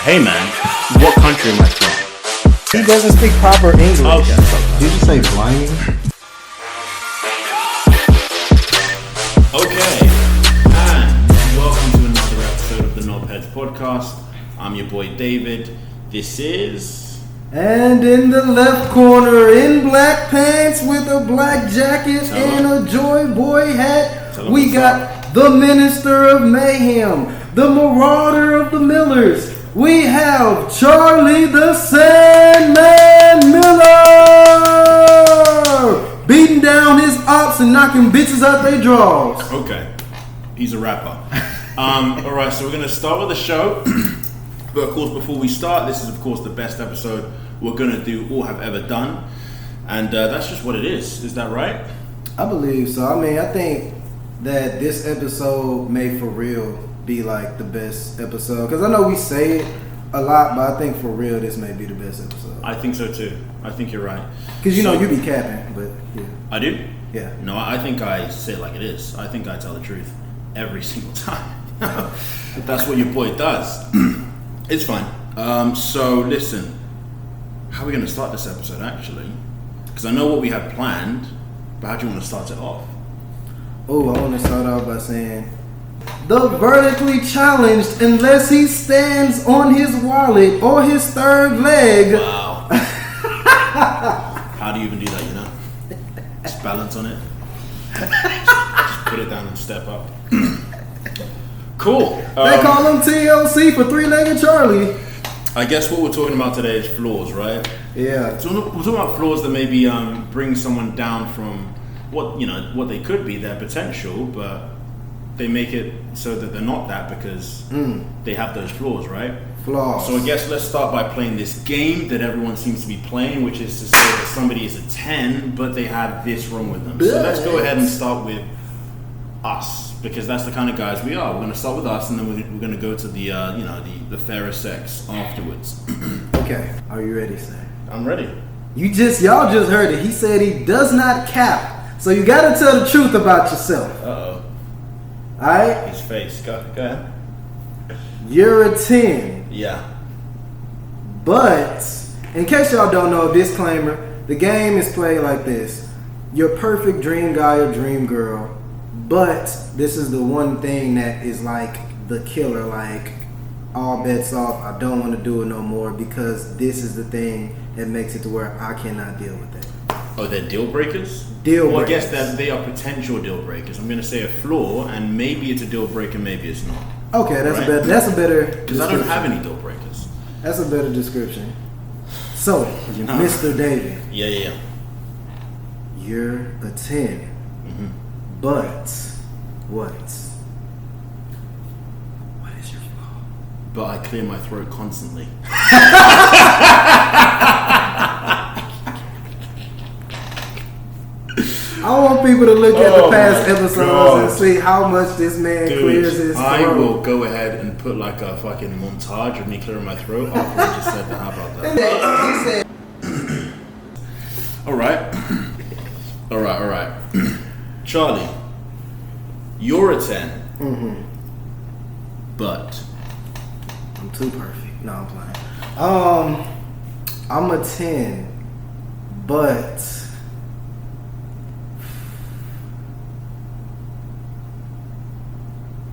Hey man, what country am I from? He doesn't speak proper English. Okay. Did you say blimey? Okay, and welcome to another episode of the Knobheads podcast. I'm your boy David. This is... And in the left corner, in black pants with a black jacket and a Joy Boy hat, we got the Minister of Mayhem, the Marauder of the Millers. We have Charlie the Sandman Miller, beating down his ops and knocking bitches out their drawers. Okay, he's a rapper. Alright, so we're going to start with the show. But of course, before we start, this is of course the best episode we're going to do or have ever done. And that's just what it is. Is that right? I believe so. I mean, I think that this episode may for real be like the best episode. Because I know we say it a lot, but I think for real this may be the best episode. I think so too. I think you're right. Because you know you be capping, but yeah. I do? Yeah. No, I think I say it like it is. I think I tell the truth every single time. That's what your boy does. It's fine. So listen, how are we going to start this episode actually? Because I know what we had planned, but how do you want to start it off? Oh, I want to start off by saying, the vertically challenged unless he stands on his wallet or his third leg. Wow. How do you even do that, you know? Just balance on it. Just put it down and step up. Cool. They call him TLC for three-legged Charlie. I guess what we're talking about today is flaws, right? Yeah. So we're talking about flaws that maybe bring someone down from what they could be, their potential, but they make it so that they're not that because they have those flaws, right? Flaws. So I guess let's start by playing this game that everyone seems to be playing, which is to say that somebody is a 10, but they have this wrong with them. So let's go ahead and start with us, because that's the kind of guys we are. We're going to start with us, and then we're going to go to the the fairer sex afterwards. Okay, are you ready, Sam? I'm ready. Y'all just heard it. He said he does not cap. So you got to tell the truth about yourself. Uh-oh. Alright? His face. Go ahead. You're a 10. Yeah. But, in case y'all don't know, disclaimer, the game is played like this. Your perfect dream guy or dream girl, but this is the one thing that is like the killer, like all bets off, I don't want to do it no more because this is the thing that makes it to where I cannot deal with it. Oh, they're deal breakers? Deal Well, I breakers. guess that they are potential deal breakers. I'm going to say a flaw, and maybe it's a deal breaker, maybe it's not. Okay, that's Right? a better Because I don't have any deal breakers. That's a better description. So, You know? Mr. David, Yeah. you're a 10. But what? What is your flaw? But I clear my throat constantly. I want people to look at the past my episodes God. and see how much this man clears his throat. I will go ahead and put like a fucking montage of me clearing my throat after I just said that. How about that? All right. Charlie, you're a 10. But I'm too perfect. No, I'm playing. I'm a 10, but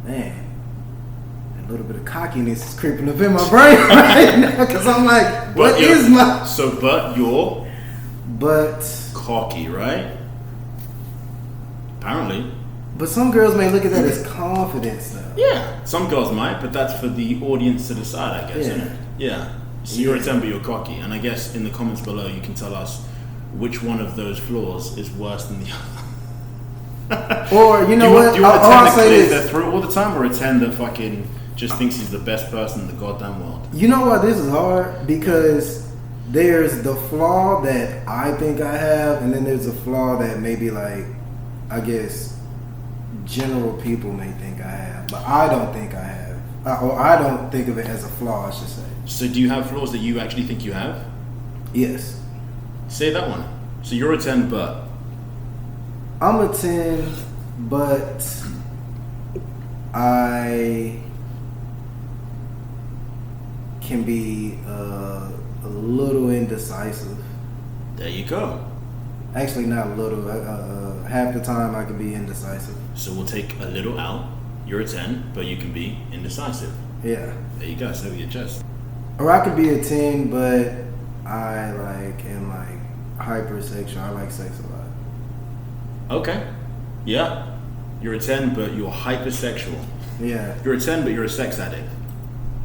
man, a little bit of cockiness is creeping up in my brain right now because I'm like, what is my? So, but you're But cocky, right? Apparently. But some girls may look at that as confidence, though. Yeah. Some girls might, but that's for the audience to decide, I guess, isn't it? Yeah. So you're a 10, but you're cocky. And I guess in the comments below you can tell us which one of those flaws is worse than the other. Or, you know what? Do you want a 10 I'll that say clears this. their throat all the time, or a 10 that fucking just thinks he's the best person in the goddamn world? You know why this is hard? Because there's the flaw that I think I have, and then there's a flaw that maybe, like, I guess general people may think I have, but I don't think I have. Or I don't think of it as a flaw, I should say. So do you have flaws that you actually think you have? Yes. Say that one. So you're a 10, but... I'm a 10, but I can be a little indecisive. There you go. Actually, not a little. Half the time I can be indecisive. So we'll take a little out. You're a 10, but you can be indecisive. Yeah. There you go. So we adjust. Or I could be a 10, but I am hypersexual. I like sex a lot. Okay. Yeah. You're a 10, but you're hypersexual. Yeah. You're a 10, but you're a sex addict.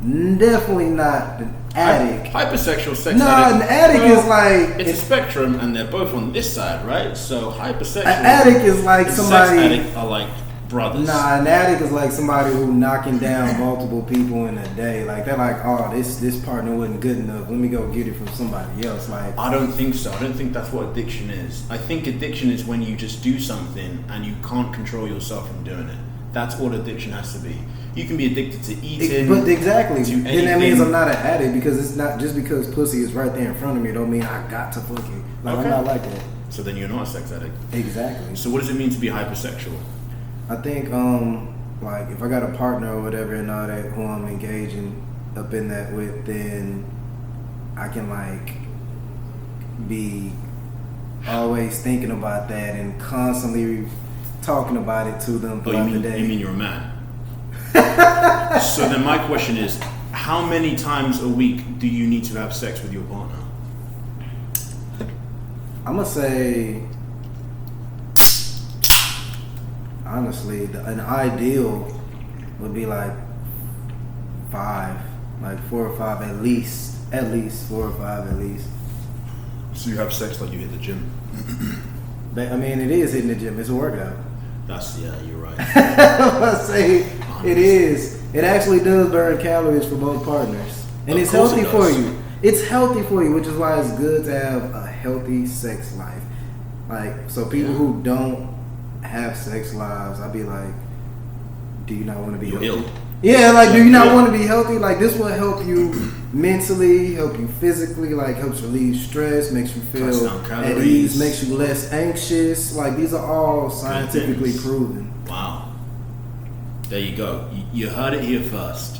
Definitely not an addict. Hypersexual sex No, addict. an addict is like... It's a spectrum, and they're both on this side, right? So hypersexual... An addict is like and somebody... sex addict are like brothers. Nah, an addict is like somebody who knocking down multiple people in a day. Like, they're like, oh, this partner wasn't good enough. Let me go get it from somebody else. Like, I don't think so. I don't think that's what addiction is. I think addiction is when you just do something and you can't control yourself from doing it. That's what addiction has to be. You can be addicted to eating. but exactly. To Then that means anything. I'm not an addict, because it's not just because pussy is right there in front of me don't mean I got to fuck you. Like, Okay. I'm not like that. So then you're not a sex addict. Exactly. So what does it mean to be hypersexual? I think like if I got a partner or whatever and all that who I'm engaging up in that with, then I can like be always thinking about that and constantly talking about it to them Oh, throughout the day. you mean you're a man? So then my question is, how many times a week do you need to have sex with your partner? I'm gonna say, honestly, an ideal would be like 5, like 4 or 5 at least 4 or 5 at least. So you have sex like you hit the gym? But I mean, it is hitting the gym. It's a workout. You're right. I say it is. It actually does burn calories for both partners, and Of it's course healthy it for does. you. It's healthy for you, which is why it's good to have a healthy sex life. Like, so people who don't have sex lives, I'd be like, do you not want to be You're healthy? ill. Yeah, like, do you not Yeah. want to be healthy? Like, this will help you mentally, help you physically, like, helps relieve stress, makes you Cuts feel down at calories. ease, makes you less anxious. Like, these are all scientifically things. proven. Wow. There you go. You heard it here first.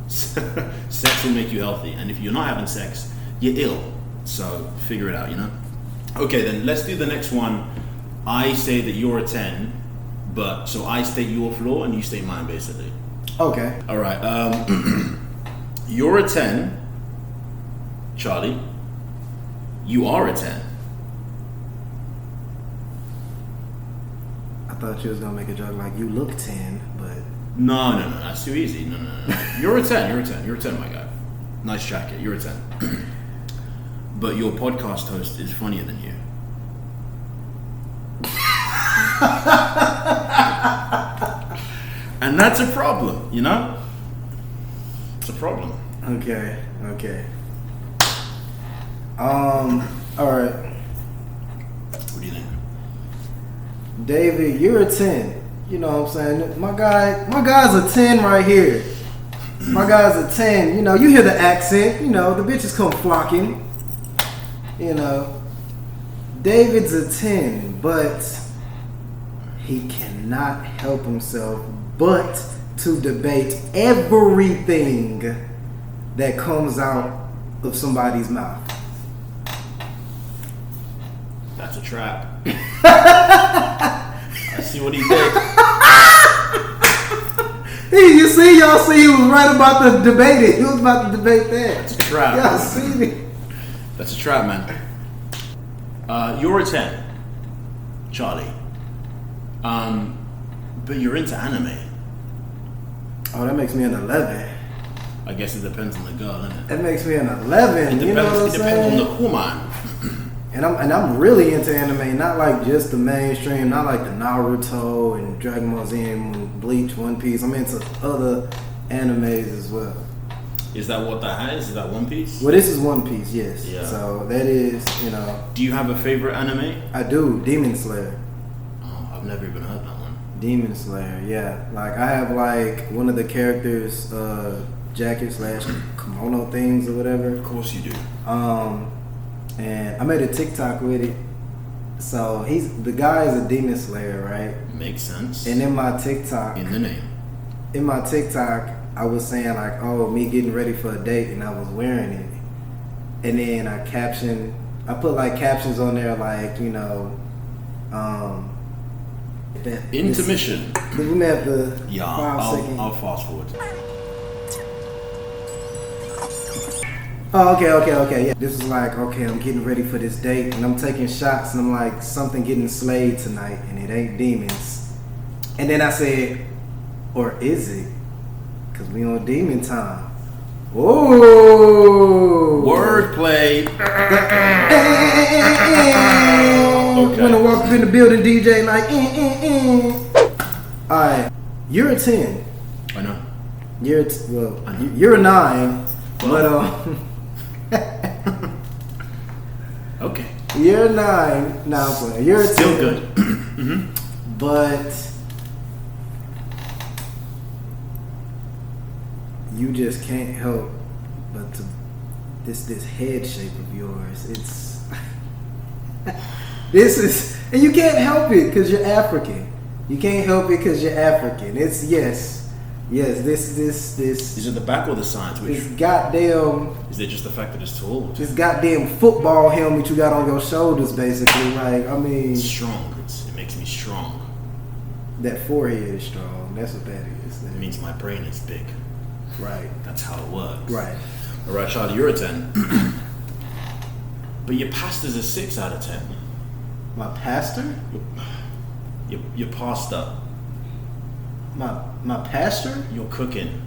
Sex will make you healthy, and if you're not having sex, you're ill. So figure it out, you know? Okay, then let's do the next one. I say that you're a 10, but so I state your flaw and you state mine, basically. Okay. All right. You're a 10, Charlie. You are a 10. I thought you was gonna make a joke like you look 10, but No, that's too easy. No. You're a 10. You're a 10, my guy. Nice jacket. You're a 10. But your podcast host is funnier than you. And that's a problem, you know? It's a problem. okay. All right, What do you think? David, you're a 10. You know what I'm saying? My guy's a 10 right here. My guy's a 10. You know, you hear the accent. You know, the bitches come flocking. You know, David's a 10, but he cannot help himself but to debate everything that comes out of somebody's mouth. That's a trap. I see what he did. Y'all see, he was right about to debate it. He was about to debate that. That's a trap. Y'all see it. That's a trap, man. You're a 10, Charlie. But you're into anime. Oh, that makes me an 11. I guess it depends on the girl, doesn't it? That makes me an 11. You know what I'm It depends saying? on the woman. And I'm really into anime, not like just the mainstream, not like the Naruto and Dragon Ball Z and Bleach, One Piece. I'm into other animes as well. Is that what that is? Is that One Piece? Well, this is One Piece, yes. Yeah. So that is, you know, Do you have a favorite anime? I do. Demon Slayer. Oh, I've never even heard that one. Demon Slayer, yeah. Like, I have like one of the characters' jacket / kimono things or whatever. Of course you do. And I made a TikTok with it. So the guy is a demon slayer, right? Makes sense. And in my TikTok, In the name. I I was saying like, oh, me getting ready for a date, and I was wearing it, and then I put like captions on there like, you know, intermission. We may have to. Yeah, I'll fast forward. Oh, okay, yeah. This is like, okay, I'm getting ready for this date, and I'm taking shots, and I'm like, something getting slayed tonight, and it ain't demons. And then I said, or is it? Because we on demon time. Whoa! Wordplay. Okay. When I walk up in the building, DJ like, Alright, you're a 10. I know. You're a 9, but okay. You're a 9. Now, you're a 10. Still good. But you just can't help but to this head shape of yours. It's this is, and you can't help it because you're African. You can't help it because you're African. It's yes. This. Is it the back or the sides? This goddamn. Is it just the fact that it's tall? This goddamn football helmet you got on your shoulders, basically. Like, I mean, it's strong. It makes me strong. That forehead is strong. That's what that is. It means my brain is big. Right. That's how it works. Right. All right, Charlie, you're a 10. But your pasta's a 6 out of 10. My pastor? Your pasta. My pastor? You're cooking.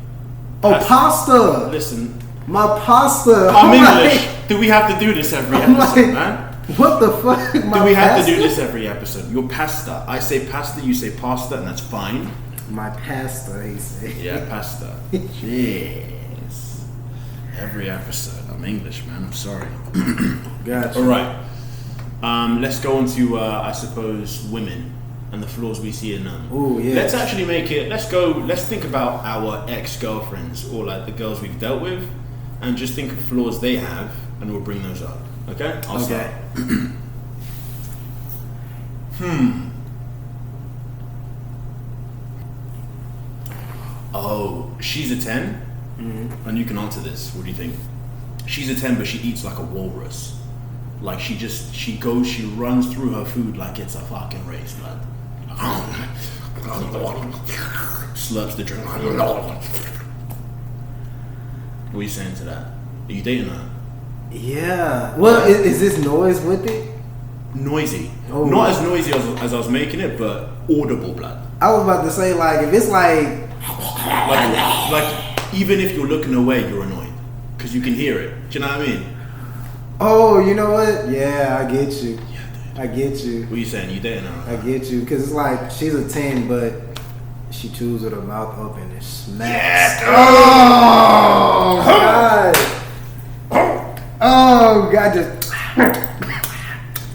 Pasta! Listen. My pasta! I'm English. Do we have to do this every episode, man? What the fuck? Do we have to do this every episode? Your pasta. I say pasta, you say pasta, and that's fine. My pasta, he said. Yeah, pasta. Jeez. Every episode. I'm English, man. I'm sorry. Gotcha. All right. Let's go on to, I suppose, women and the flaws we see in them. Oh, yeah. Let's actually make it, let's think about our ex-girlfriends or like the girls we've dealt with and just think of flaws they have and we'll bring those up. Okay? I'll start. Oh, she's a 10? Mm-hmm. And you can answer this. What do you think? She's a 10, but she eats like a walrus. Like she runs through her food like it's a fucking race. Like, slurps the drink. What are you saying to that? Are you dating her? Yeah. Well, is this noise with it? Noisy. Oh. Not as noisy as I was making it, but audible, blood. I was about to say, like, if it's like even if you're looking away, you're annoyed because you can hear it. Do you know what I mean? Oh, you know what? Yeah, I get you. Yeah, dude. I get you. What are you saying? You dating her? I get you, because it's like she's a 10, but she chews with her mouth open and smacks. Yeah. Oh God! Oh God! Just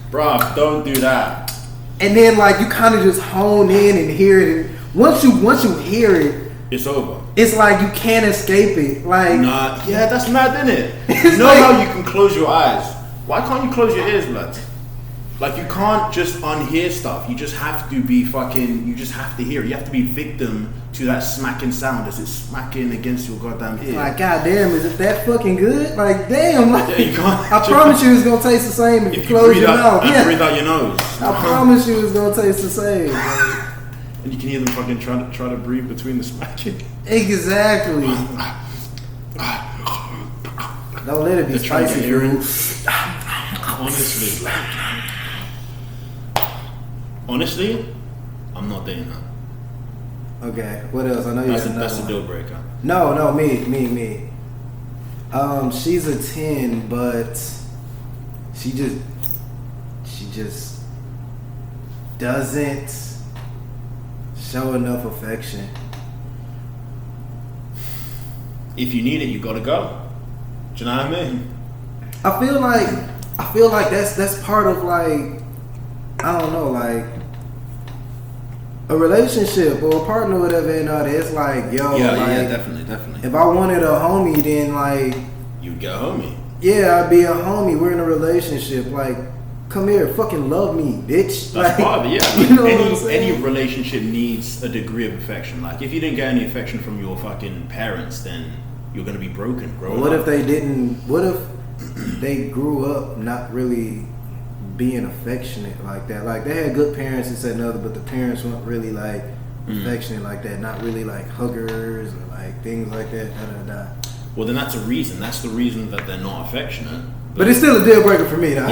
bruh, don't do that. And then like you kind of just hone in and hear it. And once you hear it, it's over. It's like you can't escape it. Like that's mad, isn't it? You know like, how you can close your eyes? Why can't you close your ears, blood? Like you can't just unhear stuff. You just have to be you just have to hear it. You have to be victim to that smacking sound as it's smacking against your goddamn ear. Like, goddamn, is it that fucking good? Like, damn. Like, yeah, you can't. I promise you it's going to taste the same if you close your mouth. Yeah. Breathe out your nose. I promise you it's going to taste the same. Like, and you can hear them fucking try to breathe between the smacking. Exactly. Don't let it be spicy. Honestly, I'm not dating her. Okay, what else? I know you. That's a deal breaker. No, me. She's a 10, but she just doesn't show enough affection. If you need it, you gotta go. Do you know what I mean? I feel like that's part of like, I don't know, like a relationship or a partner or whatever and all that. It's like, yo, definitely. If I wanted a homie, then like you'd get a homie. Yeah, I'd be a homie. We're in a relationship. Like, come here, fucking love me, bitch. That's part of it, yeah. You know what I'm saying? Any relationship needs a degree of affection. Like, if you didn't get any affection from your fucking parents, then you're gonna be broken, bro. What if they didn't? What if they grew up not really being affectionate like that? Like, they had good parents and said another, but the parents weren't really like affectionate like that. Not really like huggers or like things like that. Well, then that's a reason. That's the reason that they're not affectionate. But it's still a deal breaker for me, though.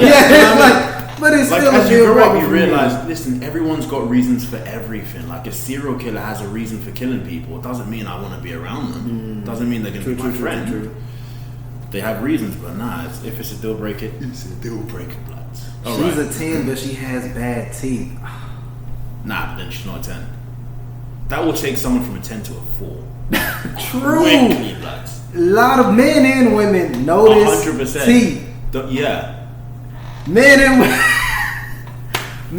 But it's like, still as a you deal grow up, breaker you for me. realize, listen, everyone's got reasons for everything. Like, a serial killer has a reason for killing people. It doesn't mean I want to be around them. Doesn't mean they're going to be my friend. True. They have reasons, but nah, if it's a deal breaker, it's a deal breaker, blood. She's a 10, but she has bad teeth. Nah, but then she's not a 10. That will take someone from a 10 to a 4. True. Quickly, blood. A lot of men and women notice 100%. teeth. Yeah. Men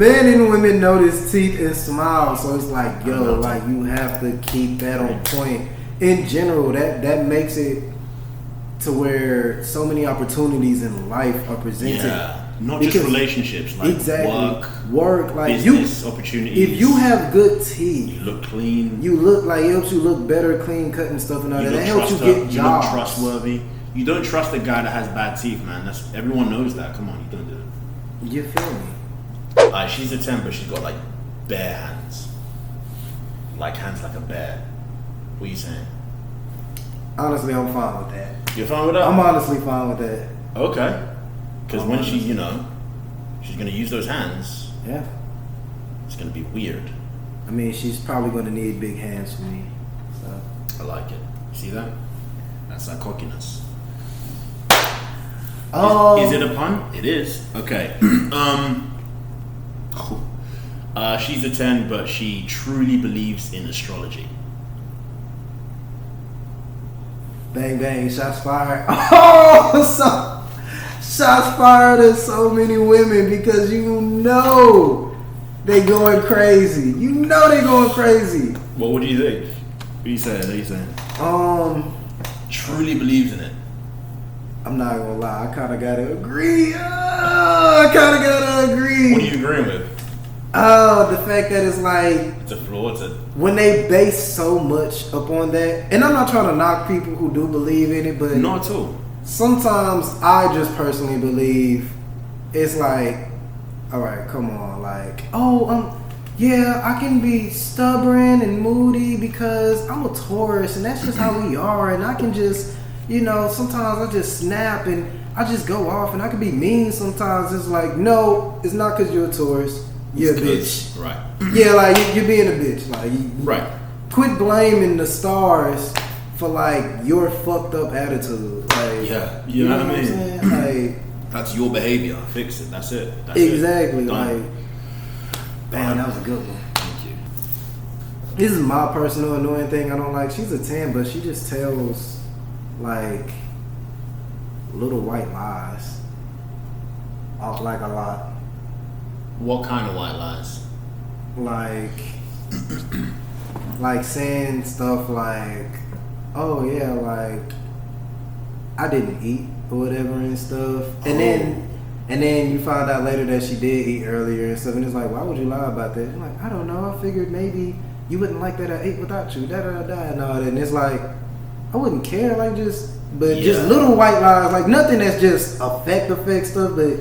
and women notice teeth and smile, so it's like, yo, like, you have to keep that on point. In general, that makes it to where so many opportunities in life are presented. Yeah. Not just relationships, like work, like business opportunities. If you have good teeth, you look clean. You look like, it helps you look better, clean cut and stuff and all that. That helps you get jobs. You look trustworthy. You don't trust a guy that has bad teeth, man. That's everyone knows that. Come on, you don't do it. You feel me? She's a 10, but she's got like bare hands, like hands like a bear. What are you saying? Honestly, I'm fine with that. You're fine with that? I'm honestly fine with that. Okay. Because when she, she's going to use those hands. Yeah. It's going to be weird. I mean, she's probably going to need big hands from me. So. I like it. See that? That's that cockiness. Is it a pun? It is. Okay. She's a 10, but she truly believes in astrology. Bang, bang. Shots fired. Oh, shots fired at so many women because they going crazy. They going crazy. Well, what do you think? What are you saying? Truly believes in it. I'm not gonna lie. I kind of gotta agree. What are you agreeing with? The fact that it's like it's a flaw. When they base so much upon that, and I'm not trying to knock people who do believe in it, but not at all. Sometimes I just personally believe it's like, all right, come on, like, yeah, I can be stubborn and moody because I'm a Taurus and that's just how we are, and I can just, sometimes I just snap and I just go off and I can be mean sometimes. It's like, no, it's not because you're a Taurus. You're a bitch. Right. Yeah, like, you're being a bitch. Like, right. Quit blaming the stars for, like, your fucked up attitude. Like, yeah, you know what I mean? Like, that's your behavior. Fix it. That's it. Exactly. Like, man, that was a good one. Thank you. This is my personal annoying thing I don't like. She's a 10, but she just tells, like, little white lies. Like, a lot. What kind of white lies? Like saying stuff like, oh yeah, like, I didn't eat or whatever and stuff. And then you find out later that she did eat earlier and stuff, and it's like, why would you lie about that? I'm like, I don't know, I figured maybe you wouldn't like that I ate without you, and all that. And it's like, I wouldn't care, like, just little white lies, like nothing that's just effect stuff, but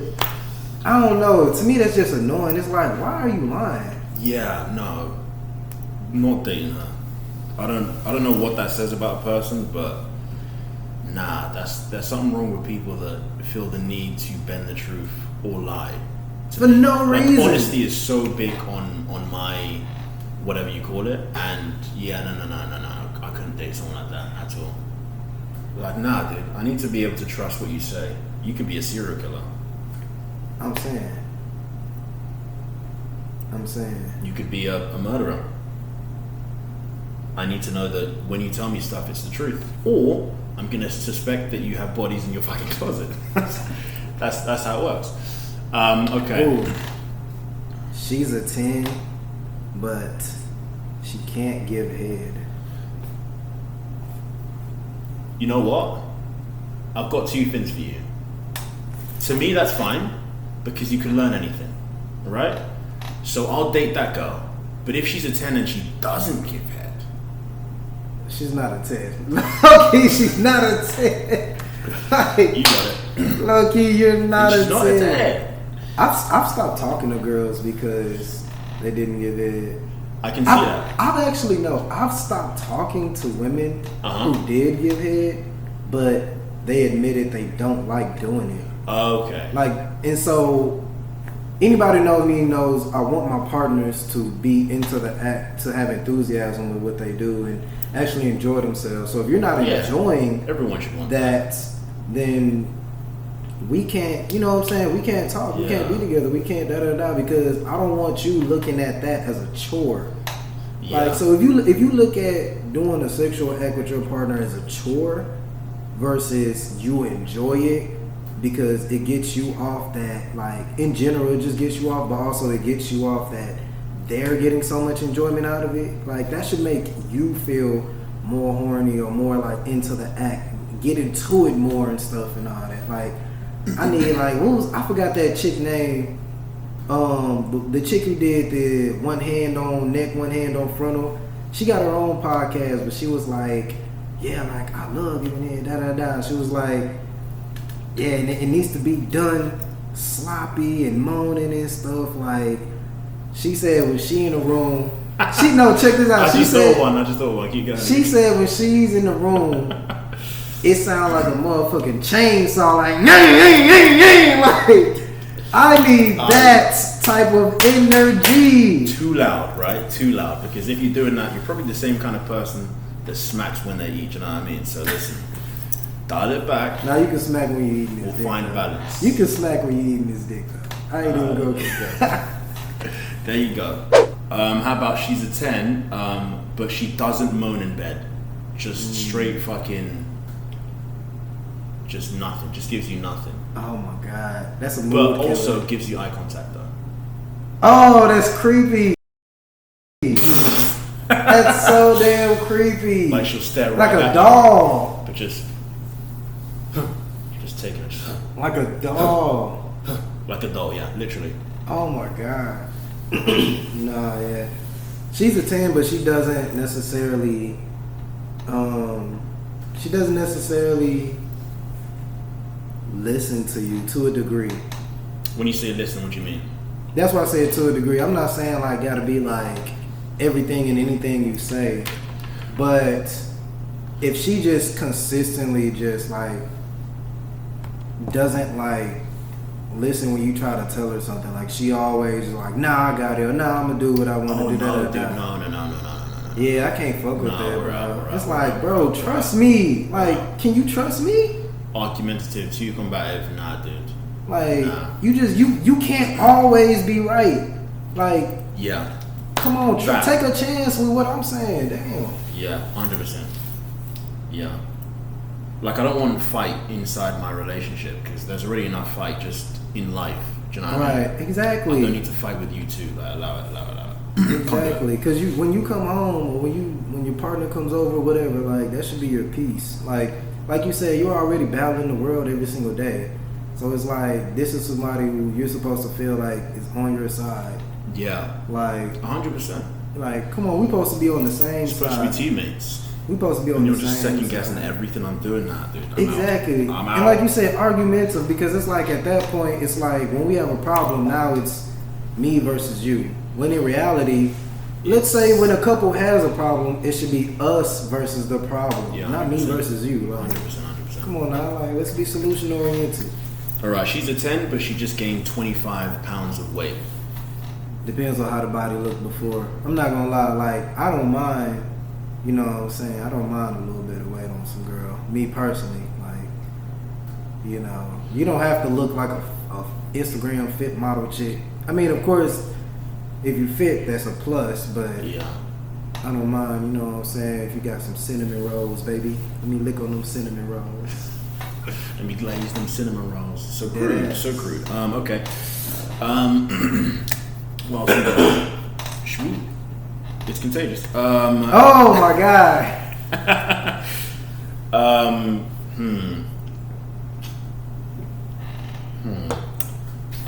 I don't know. To me, that's just annoying. It's like, why are you lying? Yeah, no, not dating her. I don't know what that says about a person, but nah, there's something wrong with people that feel the need to bend the truth or lie. For no reason. Honesty is so big on my whatever you call it, and yeah, no, I couldn't date someone like that at all. Like, nah, dude, I need to be able to trust what you say. You could be a serial killer. I'm saying. You could be a murderer. I need to know that when you tell me stuff, it's the truth. Or I'm going to suspect that you have bodies in your fucking closet. that's how it works. Okay. Ooh. She's a 10, but she can't give head. You know what? I've got two things for you. To me, that's fine. because you can learn anything, right? So I'll date that girl. But if she's a 10 and she doesn't give head, she's not a 10. Okay, she's not a 10. Like, you got it. Low-key, you're not a 10. Not a 10. I've stopped talking to girls because they didn't give head. I can see that. I've stopped talking to women who did give head, but they admitted they don't like doing it. Okay. Like, and so anybody knows me knows I want my partners to be into the act, to have enthusiasm with what they do and actually enjoy themselves. So if you're not enjoying everyone should want that, then we can't, you know what I'm saying? We can't talk. We can't be together. We can't because I don't want you looking at that as a chore. Yeah. Like, so if you look at doing a sexual act with your partner as a chore versus you enjoy it because it gets you off that, like, in general, it just gets you off, but also it gets you off that they're getting so much enjoyment out of it. Like, that should make you feel more horny or more, like, into the act, get into it more and stuff and all that. Like, I need, like, I forgot that chick name. The chick who did the one hand on neck, one hand on frontal. She got her own podcast, but she was like, yeah, like, I love giving it, She was like, yeah, and it needs to be done sloppy and moaning and stuff. Like, she said when she in the room, check this out. I just thought one. Keep going. She said when she's in the room, it sounds like a motherfucking chainsaw, like, like, I need that type of energy. Too loud, right? Too loud. Because if you're doing that, you're probably the same kind of person that smacks when they eat, you know what I mean? So listen, dial it back. Now you can smack when you're eating this dick. We'll find balance. You can smack when you're eating this dick, though. I ain't even gonna get that. There you go. How about she's a 10, but she doesn't moan in bed. Just straight fucking... just nothing. Just gives you nothing. Oh my god. That's a mood But killer. also gives you eye contact, though. Oh, that's creepy. That's so damn creepy. Like she'll stare right like at a doll. You, but just taking it. Like a doll. Like a doll, yeah, literally. Oh my god. Nah, yeah. She's a 10, but she doesn't necessarily listen to you to a degree. When you say listen, what do you mean? That's why I said to a degree. I'm not saying like gotta be like everything and anything you say, but if she just consistently just like doesn't like listen when you try to tell her something, like she always like, nah, I got it, or nah, I'm gonna do what I want to do. No. Yeah, I can't fuck with that, bro. It's like, bro, trust me. Like, can you trust me? Argumentative, too combative, nah, dude. Like, you can't always be right. Like, yeah. Come on, take a chance with what I'm saying. Damn. Yeah, 100%. Yeah. Like, I don't want to fight inside my relationship because there's already enough fight just in life. Do you know what I mean? Right, exactly. I don't need to fight with you too. Like, allow it. Exactly, because when you come home or when your partner comes over, whatever, like that should be your peace. Like you said, you're already battling the world every single day. So it's like this is somebody who you're supposed to feel like is on your side. Yeah. Like 100%. Like, come on, we're supposed to be on the same side. Supposed to be teammates. We're supposed to be on the same side. You're just second guessing everything I'm doing now, dude. Exactly. I'm out. And like you said, argumentative, because it's like at that point, it's like when we have a problem, now it's me versus you. When in reality, let's say when a couple has a problem, it should be us versus the problem, not me versus you. Like, 100%. Come on now, like let's be solution oriented. All right, she's a 10, but she just gained 25 pounds of weight. Depends on how the body looked before. I'm not gonna lie, like I don't mind. You know what I'm saying? I don't mind a little bit of weight on some girl. Me personally, like, you know, you don't have to look like a Instagram fit model chick. I mean, of course, if you fit, that's a plus, but yeah. I don't mind, you know what I'm saying? If you got some cinnamon rolls, baby, let me lick on them cinnamon rolls. Let me glaze them cinnamon rolls. So crude, so crude. Okay. Well, sweet. It's contagious. Oh my god.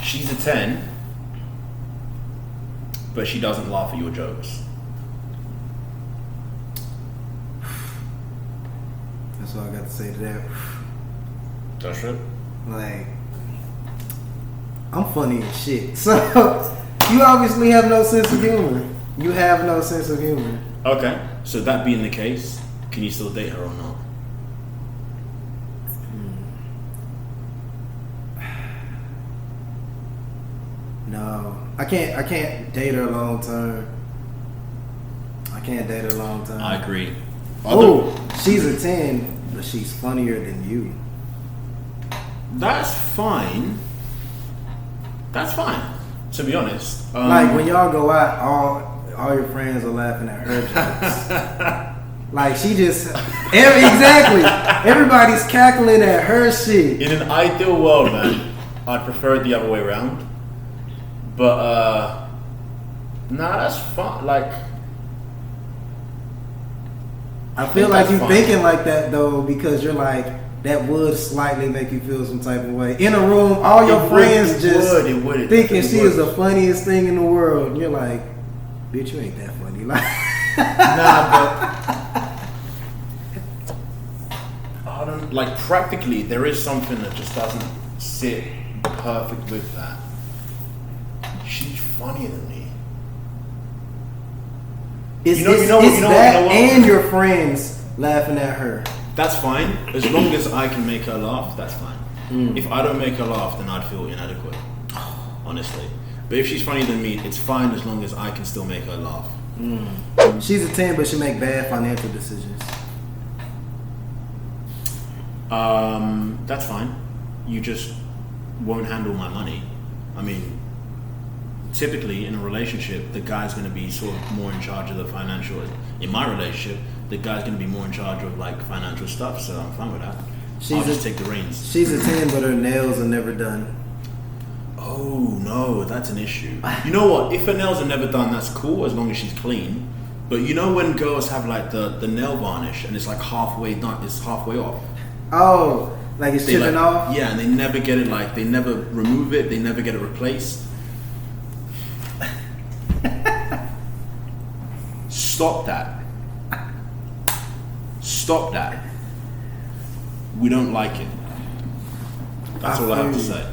She's she's a 10, but she doesn't laugh at your jokes. That's all I got to say to that. That's it. Like, I'm funny as shit. So, you obviously have no sense of humor. You have no sense of humor. Okay, so that being the case, can you still date her or not? No, I can't date her long term. I can't date her long term. I agree. Oh, she's a 10, but she's funnier than you. That's fine. That's fine. To be honest, like when y'all go out, all your friends are laughing at her jokes. Like she just exactly. Everybody's cackling at her shit. in an ideal world, man, I'd prefer it the other way around. But nah, that's fine. Like, I feel like you're fine. thinking like that though, because you're like that would slightly make you feel some type of way. In a room, all your friends thinking she is the funniest thing in the world. And you're like, bitch, you ain't that funny. Like, nah, but I don't like practically. There is something that just doesn't sit perfect with that. She's funnier than me. It's that and your friends laughing at her. That's fine. As long as I can make her laugh, that's fine. If I don't make her laugh, then I'd feel inadequate. Honestly. But if she's funnier than me, it's fine as long as I can still make her laugh. She's a 10, but she make bad financial decisions. That's fine. You just won't handle my money. I mean, typically in a relationship, the guy's going to be sort of more in charge of the financial. In my relationship, the guy's going to be more in charge of like financial stuff, so I'm fine with that. I'll just take the reins. She's a 10, but her nails are never done. Oh no, that's an issue. You know what? If her nails are never done, that's cool as long as she's clean. But you know when girls have like the nail varnish and it's like halfway done, it's halfway off. Oh, like it's chipping off? Yeah, and they never get it, like they never remove it, they never get it replaced. Stop that. Stop that. We don't like it. That's all I have to say.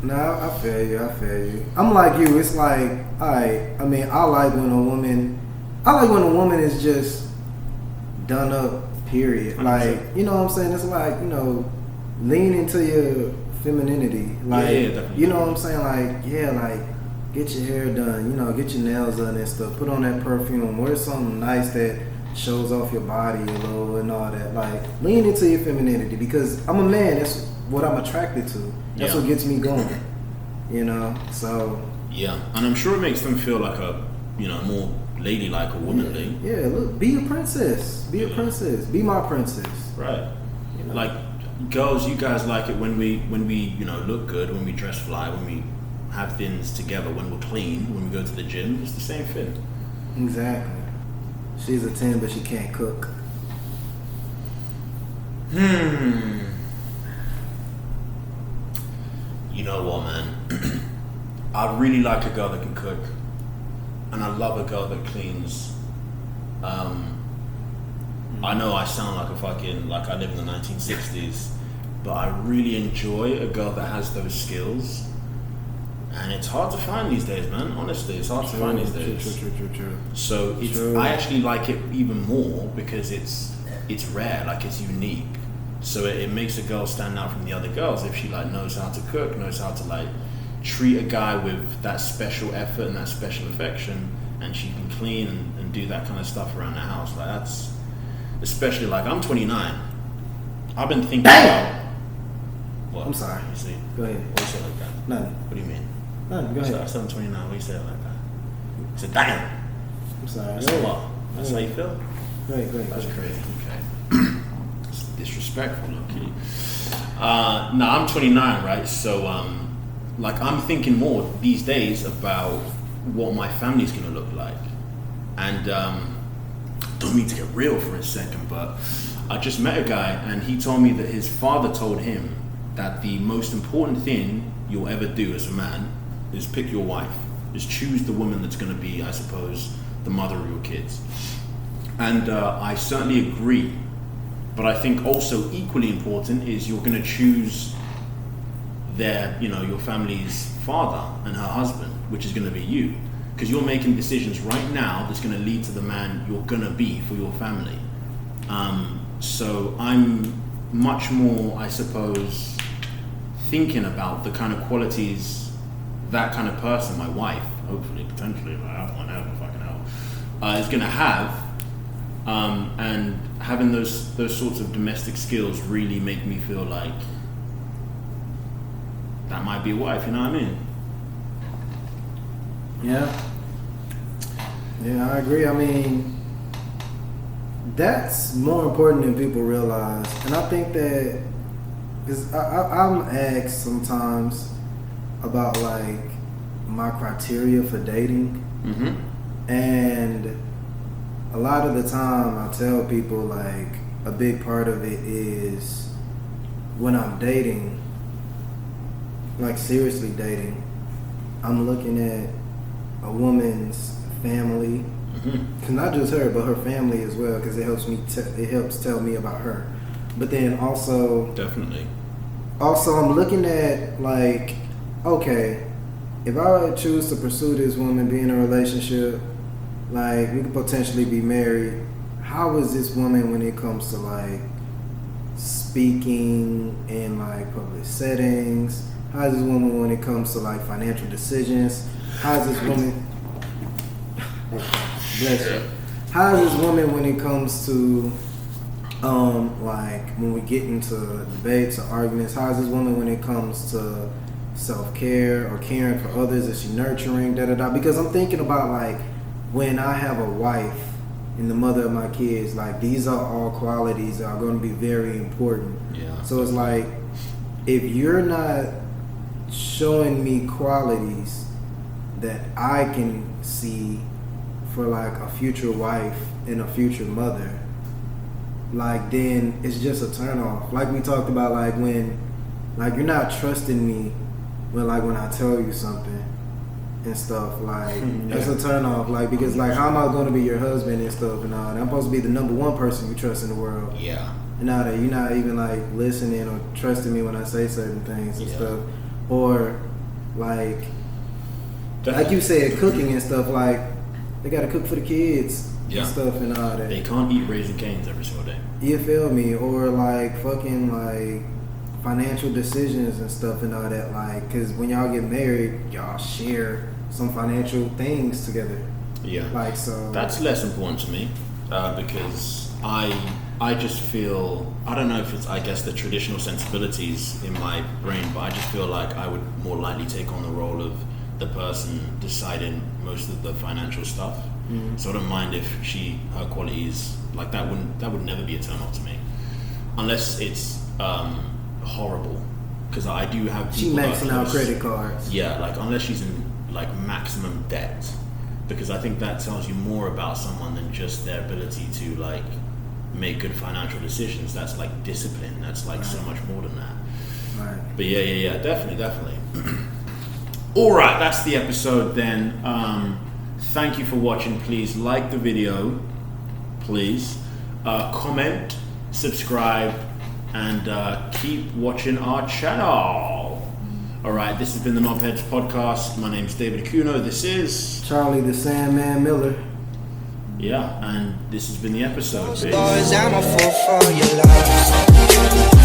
No, I feel you. I'm like you. It's like, I like when a woman is just done up, period. Like, you know what I'm saying? It's like, lean into your femininity. Like, definitely. You know what I'm saying? Like, get your hair done, get your nails done and stuff. Put on that perfume. Wear something nice that shows off your body a little and all that. Like, lean into your femininity because I'm a man. That's what I'm attracted to. That's what gets me going. So. Yeah, and I'm sure it makes them feel like a, more ladylike or womanly. Yeah, look, be a princess. Be a princess. Be my princess. Right. Like, girls, you guys like it when we look good, when we dress fly, when we have things together, when we're clean, when we go to the gym. It's the same thing. Exactly. She's a 10, but she can't cook. You know what, man? I really like a girl that can cook, and I love a girl that cleans. I know I sound like a fucking, like I live in the 1960s, but I really enjoy a girl that has those skills. And it's hard to find these days, man. Honestly, it's hard to find these days. True. So I actually like it even more because it's rare, like it's unique. So it makes a girl stand out from the other girls if she like knows how to cook, knows how to like treat a guy with that special effort and that special affection, and she can clean and do that kind of stuff around the house. Like that's especially like I'm 29. I've been thinking about. What? I'm sorry. You see? Go ahead. What do you say like that? Nothing. What do you mean? Nothing. Go ahead. I said I'm 29. What do you say it like that? I said, damn. I'm sorry. That's a lot. That's how you feel? Go ahead. That's crazy. Okay. It's disrespectful, okay. I'm 29, right? So, I'm thinking more these days about what my family's gonna look like. And don't mean to get real for a second, but I just met a guy and he told me that his father told him that the most important thing you'll ever do as a man is pick your wife. Is choose the woman that's going to be, I suppose, the mother of your kids. And I certainly agree. But I think also equally important is you're going to choose your family's father and her husband, which is going to be you. Because you're making decisions right now that's going to lead to the man you're going to be for your family. So I'm much more, I suppose, thinking about the kind of qualities that kind of person, my wife, hopefully, potentially, if I have one, ever fucking hell, is going to have. And having those sorts of domestic skills really make me feel like that might be a wife, you know what I mean? Yeah, I agree. I mean, that's more important than people realize. And I think that, because I'm asked sometimes about like my criteria for dating. Mm-hmm. And a lot of the time I tell people like a big part of it is when I'm dating, like seriously dating, I'm looking at a woman's family, not just her, but her family as well, because it helps me. It helps tell me about her. But then also, definitely. Also, I'm looking at like, okay, if I choose to pursue this woman, be in a relationship, like we could potentially be married. How is this woman when it comes to like speaking in like public settings? How is this woman when it comes to like financial decisions? How is this woman? Bless you. How is this woman when it comes to like when we get into debates or arguments? How is this woman when it comes to self-care or caring for others? Is she nurturing? Because I'm thinking about like when I have a wife and the mother of my kids, like these are all qualities that are going to be very important. Yeah. So it's like if you're not showing me qualities that I can see for like a future wife and a future mother, like then it's just a turn off. Like we talked about, like when like you're not trusting me when I tell you something and stuff, like that's a turn off. Like because like how am I going to be your husband and stuff and all that? I'm supposed to be the number one person you trust in the world. Yeah. And now that you're not even like listening or trusting me when I say certain things and stuff, or like like you said, cooking and stuff, like they gotta cook for the kids and stuff and all that. They can't eat Raising Cane's every single day. You feel me? Or like fucking like financial decisions and stuff and all that, like because when y'all get married, y'all share some financial things together. Yeah. Like so. That's less important to me because I just feel, I don't know if it's, I guess, the traditional sensibilities in my brain, but I just feel like I would more likely take on the role of the person deciding most of the financial stuff. Mm-hmm. So I don't mind if her qualities, like that would never be a turn off to me. Unless it's horrible. Because I do have people. She maxing out credit cards. Yeah, like unless she's in like maximum debt. Because I think that tells you more about someone than just their ability to like make good financial decisions. That's like discipline. That's like so much more than that. Right. But yeah, definitely. All right, that's the episode then. Thank you for watching. Please like the video. Please comment, subscribe, and keep watching our channel. All right, this has been the Knobheads podcast. My name's David Ekunno. This is Charlie the Sandman Miller. Yeah, and this has been the episode. I'm a fool for your love.